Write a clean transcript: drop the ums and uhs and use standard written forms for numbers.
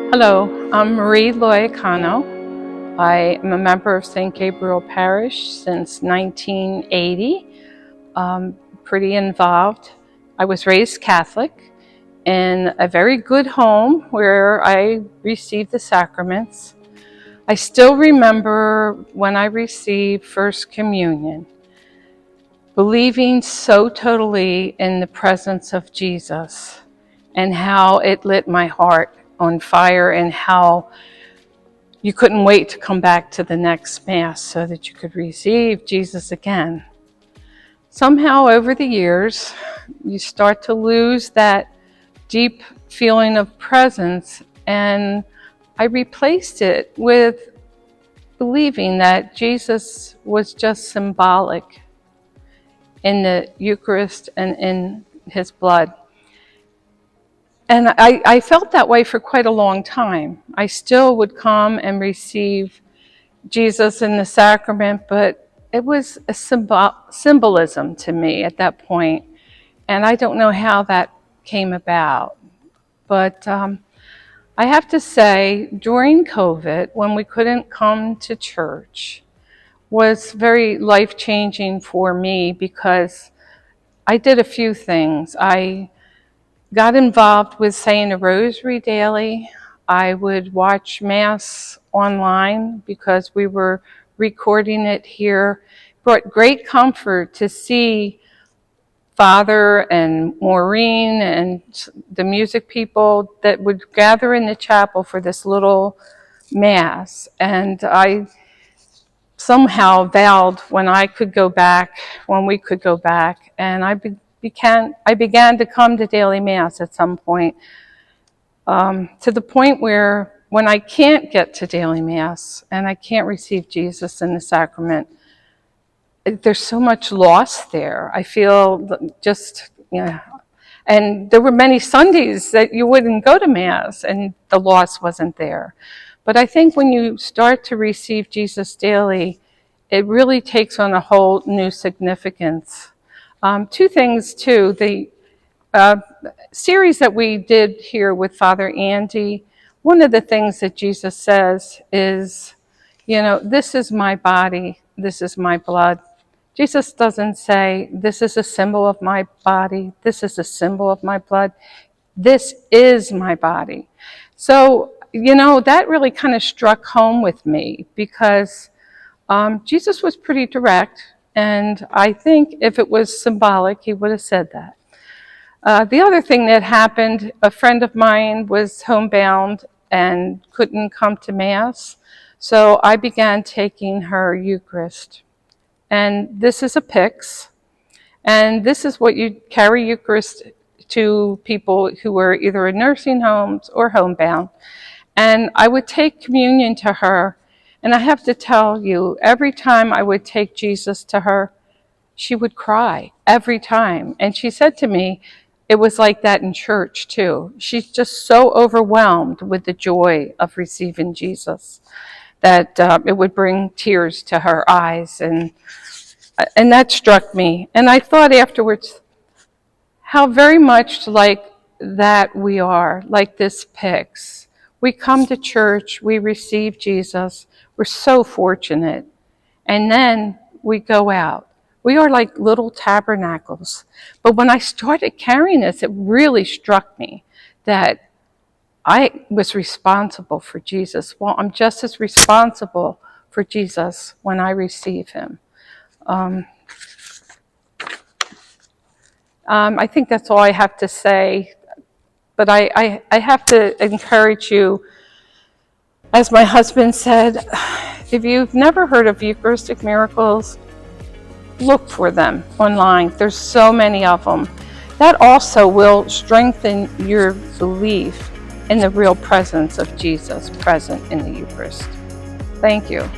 Hello, I'm Marie Loiacono. I am a member of St. Gabriel Parish since 1980. Pretty involved. I was raised Catholic in a very good home where I received the sacraments. I still remember when I received First Communion, believing so totally in the presence of Jesus and how it lit my heart on fire and how you couldn't wait to come back to the next Mass so that you could receive Jesus again. Somehow over the years, you start to lose that deep feeling of presence, and I replaced it with believing that Jesus was just symbolic in the Eucharist and in his blood. And I felt that way for quite a long time. I still would come and receive Jesus in the sacrament, but it was a symbolism to me at that point. And I don't know how that came about. But I have to say, during COVID, when we couldn't come to church, was very life-changing for me because I did a few things. I got involved with saying a rosary daily. I would watch Mass online because we were recording it here. Brought great comfort to see Father and Maureen and the music people that would gather in the chapel for this little Mass. And I somehow vowed when we could go back, and I began to come to daily Mass at some point, to the point where when I can't get to daily Mass and I can't receive Jesus in the sacrament, there's so much loss there. I feel just, and there were many Sundays that you wouldn't go to Mass and the loss wasn't there. But I think when you start to receive Jesus daily, it really takes on a whole new significance. Two things too, the series that we did here with Father Andy, one of the things that Jesus says is, this is my body, this is my blood. Jesus doesn't say, this is a symbol of my body, this is a symbol of my blood. This is my body. So, that really kind of struck home with me because Jesus was pretty direct, and I think if it was symbolic, he would have said that. The other thing that happened, a friend of mine was homebound and couldn't come to Mass, so I began taking her Eucharist. And this is a pyx, and this is what you carry Eucharist to people who were either in nursing homes or homebound. And I would take communion to her, and I have to tell you, every time I would take Jesus to her, she would cry every time. And she said to me, it was like that in church too. She's just so overwhelmed with the joy of receiving Jesus that it would bring tears to her eyes. And that struck me. And I thought afterwards, how very much like that we are, like this pyx. We come to church, we receive Jesus, we're so fortunate. And then we go out. We are like little tabernacles. But when I started carrying this, it really struck me that I was responsible for Jesus. Well, I'm just as responsible for Jesus when I receive him. I think that's all I have to say. But I have to encourage you, as my husband said, if you've never heard of Eucharistic miracles, look for them online. There's so many of them. That also will strengthen your belief in the real presence of Jesus present in the Eucharist. Thank you.